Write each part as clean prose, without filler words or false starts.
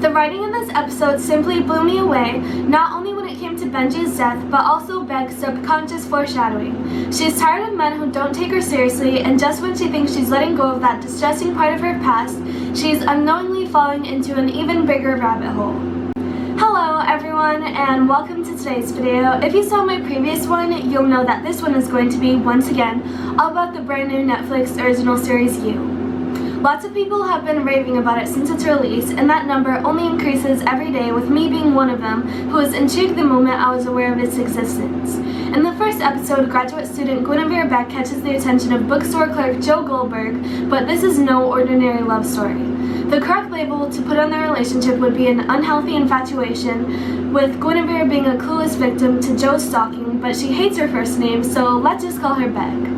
The writing in this episode simply blew me away, not only when it came to Benji's death, but also Beck's subconscious foreshadowing. She is tired of men who don't take her seriously, and just when she thinks she's letting go of that distressing part of her past, she's unknowingly falling into an even bigger rabbit hole. Hello everyone, and welcome to today's video. If you saw my previous one, you'll know that this one is going to be, once again, all about the brand new Netflix original series You. Lots of people have been raving about it since its release, and that number only increases every day, with me being one of them, who was intrigued the moment I was aware of its existence. In the first episode, graduate student Guinevere Beck catches the attention of bookstore clerk Joe Goldberg, but this is no ordinary love story. The correct label to put on their relationship would be an unhealthy infatuation, with Guinevere being a clueless victim to Joe's stalking, but she hates her first name, so let's just call her Beck.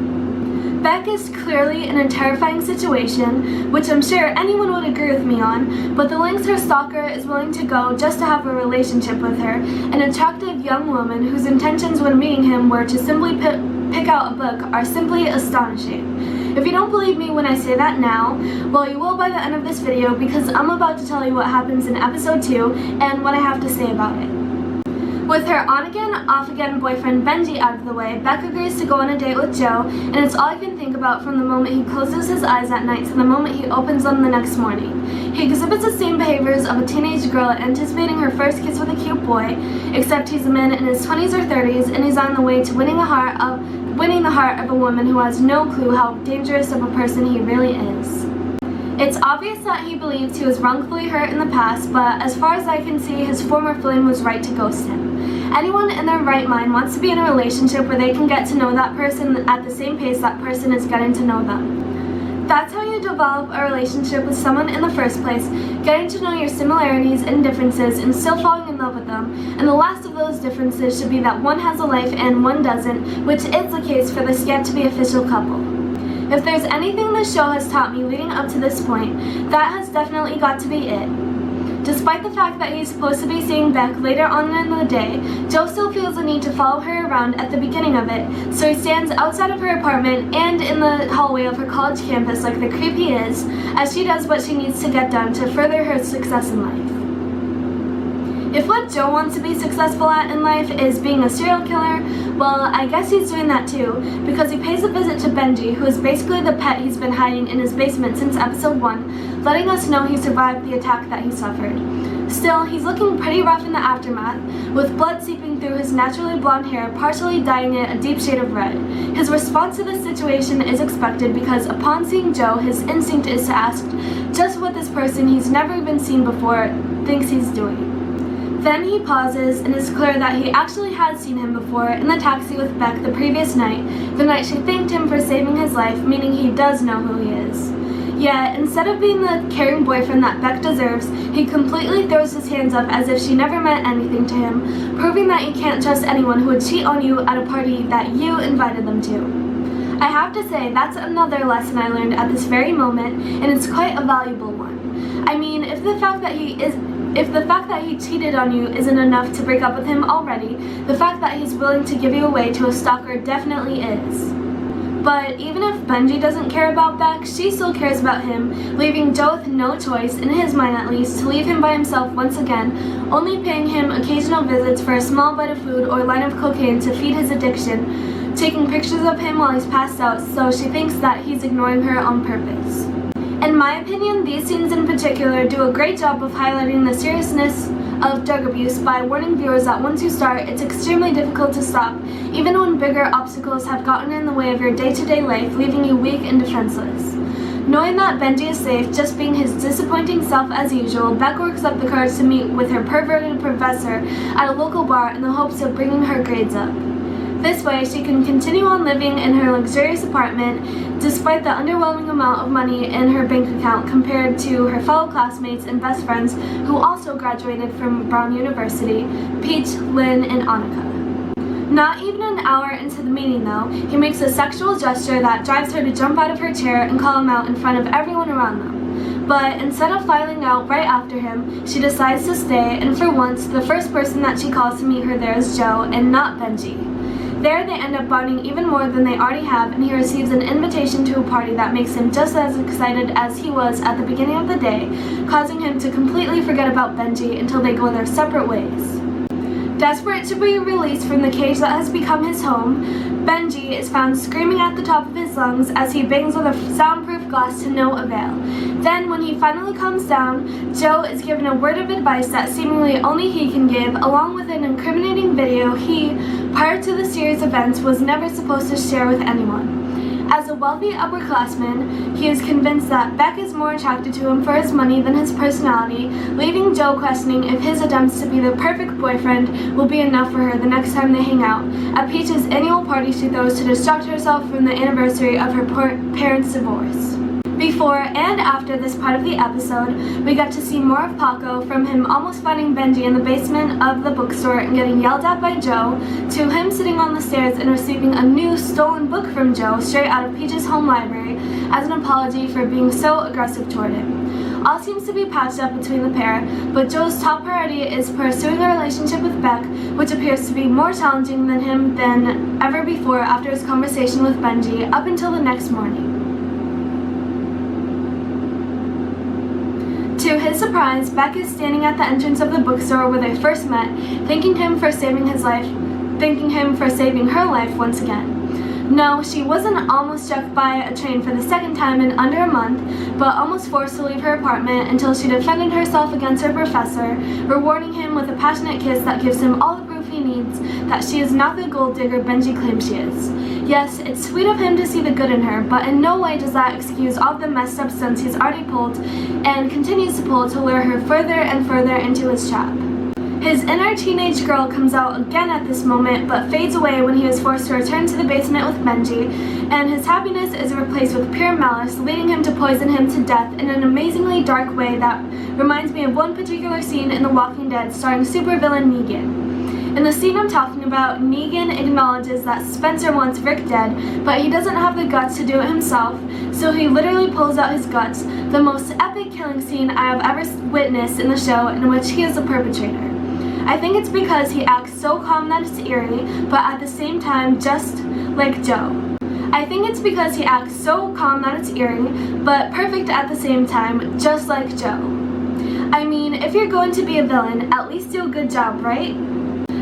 Beck is clearly in a terrifying situation, which I'm sure anyone would agree with me on, but the lengths her stalker is willing to go just to have a relationship with her, an attractive young woman whose intentions when meeting him were to simply pick out a book, are simply astonishing. If you don't believe me when I say that now, well, you will by the end of this video, because I'm about to tell you what happens in episode 2 and what I have to say about it. With her on-again, off-again boyfriend Benji out of the way, Beck agrees to go on a date with Joe, and it's all I can think about from the moment he closes his eyes at night to the moment he opens them the next morning. He exhibits the same behaviors of a teenage girl anticipating her first kiss with a cute boy, except he's a man in his 20s or 30s, and he's on the way to winning the heart of a woman who has no clue how dangerous of a person he really is. It's obvious that he believes he was wrongfully hurt in the past, but as far as I can see, his former flame was right to ghost him. Anyone in their right mind wants to be in a relationship where they can get to know that person at the same pace that person is getting to know them. That's how you develop a relationship with someone in the first place, getting to know your similarities and differences and still falling in love with them, and the last of those differences should be that one has a life and one doesn't, which is the case for this yet-to-be official couple. If there's anything this show has taught me leading up to this point, that has definitely got to be it. Despite the fact that he's supposed to be seeing Beck later on in the day, Joe still feels the need to follow her around at the beginning of it, so he stands outside of her apartment and in the hallway of her college campus like the creep he is, as she does what she needs to get done to further her success in life. If what Joe wants to be successful at in life is being a serial killer, well, I guess he's doing that too, because he pays a visit to Benji, who is basically the pet he's been hiding in his basement since episode 1, letting us know he survived the attack that he suffered. Still, he's looking pretty rough in the aftermath, with blood seeping through his naturally blonde hair, partially dyeing it a deep shade of red. His response to this situation is expected because upon seeing Joe, his instinct is to ask just what this person he's never been seen before thinks he's doing. Then he pauses, and it's clear that he actually had seen him before in the taxi with Beck the previous night, the night she thanked him for saving his life, meaning he does know who he is. Yet, instead of being the caring boyfriend that Beck deserves, he completely throws his hands up as if she never meant anything to him, proving that you can't trust anyone who would cheat on you at a party that you invited them to. I have to say, that's another lesson I learned at this very moment, and it's quite a valuable one. I mean, if the fact that he cheated on you isn't enough to break up with him already, the fact that he's willing to give you away to a stalker definitely is. But even if Benji doesn't care about Beck, she still cares about him, leaving Joe with no choice, in his mind at least, to leave him by himself once again, only paying him occasional visits for a small bite of food or line of cocaine to feed his addiction, taking pictures of him while he's passed out, so she thinks that he's ignoring her on purpose. In my opinion, these scenes in particular do a great job of highlighting the seriousness of drug abuse by warning viewers that once you start, it's extremely difficult to stop, even when bigger obstacles have gotten in the way of your day-to-day life, leaving you weak and defenseless. Knowing that Benji is safe, just being his disappointing self as usual, Beck works up the courage to meet with her perverted professor at a local bar in the hopes of bringing her grades up. This way, she can continue on living in her luxurious apartment despite the underwhelming amount of money in her bank account compared to her fellow classmates and best friends who also graduated from Brown University, Peach, Lynn, and Annika. Not even an hour into the meeting though, he makes a sexual gesture that drives her to jump out of her chair and call him out in front of everyone around them. But instead of filing out right after him, she decides to stay, and for once, the first person that she calls to meet her there is Joe and not Benji. There they end up bonding even more than they already have, and he receives an invitation to a party that makes him just as excited as he was at the beginning of the day, causing him to completely forget about Benji until they go their separate ways. Desperate to be released from the cage that has become his home, Benji is found screaming at the top of his lungs as he bangs on the soundproof glass to no avail. Then, when he finally calms down, Joe is given a word of advice that seemingly only he can give, along with an incriminating video he, prior to the series events, was never supposed to share with anyone. As a wealthy upperclassman, he is convinced that Beck is more attracted to him for his money than his personality, leaving Joe questioning if his attempts to be the perfect boyfriend will be enough for her the next time they hang out at Peach's annual party she throws to distract herself from the anniversary of her parents' divorce. Before and after this part of the episode, we got to see more of Paco, from him almost finding Benji in the basement of the bookstore and getting yelled at by Joe, to him sitting on the stairs and receiving a new stolen book from Joe straight out of Peach's home library as an apology for being so aggressive toward him. All seems to be patched up between the pair, but Joe's top priority is pursuing a relationship with Beck, which appears to be more challenging than ever before after his conversation with Benji up until the next morning. To his surprise, Beck is standing at the entrance of the bookstore where they first met, thanking him for saving her life once again. No, she wasn't almost struck by a train for the second time in under a month, but almost forced to leave her apartment until she defended herself against her professor, rewarding him with a passionate kiss that gives him all the proof he needs that she is not the gold digger Benji claims she is. Yes, it's sweet of him to see the good in her, but in no way does that excuse all the messed up stunts he's already pulled and continues to pull to lure her further and further into his trap. His inner teenage girl comes out again at this moment, but fades away when he is forced to return to the basement with Benji, and his happiness is replaced with pure malice, leading him to poison him to death in an amazingly dark way that reminds me of one particular scene in The Walking Dead starring supervillain Negan. In the scene I'm talking about, Negan acknowledges that Spencer wants Rick dead, but he doesn't have the guts to do it himself, so he literally pulls out his guts, the most epic killing scene I have ever witnessed in the show, in which he is the perpetrator. I think it's because he acts so calm that it's eerie, but at the same time just like Joe. I think it's because he acts so calm that it's eerie, but perfect at the same time, just like Joe. I mean, if you're going to be a villain, at least do a good job, right?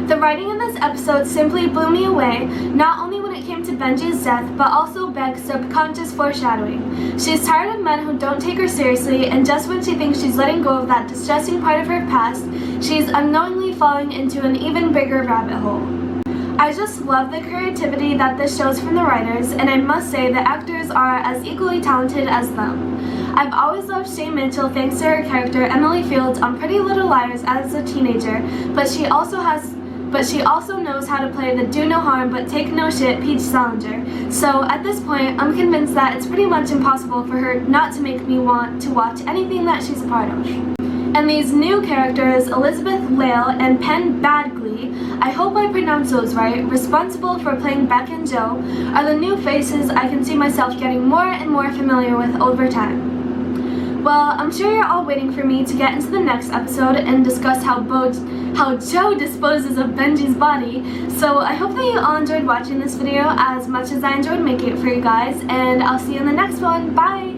The writing in this episode simply blew me away, not only when it came to Benji's death, but also Beck's subconscious foreshadowing. She's tired of men who don't take her seriously, and just when she thinks she's letting go of that distressing part of her past, she's unknowingly falling into an even bigger rabbit hole. I just love the creativity that this shows from the writers, and I must say the actors are as equally talented as them. I've always loved Shay Mitchell thanks to her character Emily Fields on Pretty Little Liars as a teenager, but she also knows how to play the do no harm but take no shit Peach Salinger. So at this point, I'm convinced that it's pretty much impossible for her not to make me want to watch anything that she's a part of. And these new characters, Elizabeth Lale and Penn Badgley, I hope I pronounced those right, responsible for playing Beck and Joe, are the new faces I can see myself getting more and more familiar with over time. Well, I'm sure you're all waiting for me to get into the next episode and discuss how Joe disposes of Benji's body, so I hope that you all enjoyed watching this video as much as I enjoyed making it for you guys, and I'll see you in the next one. Bye!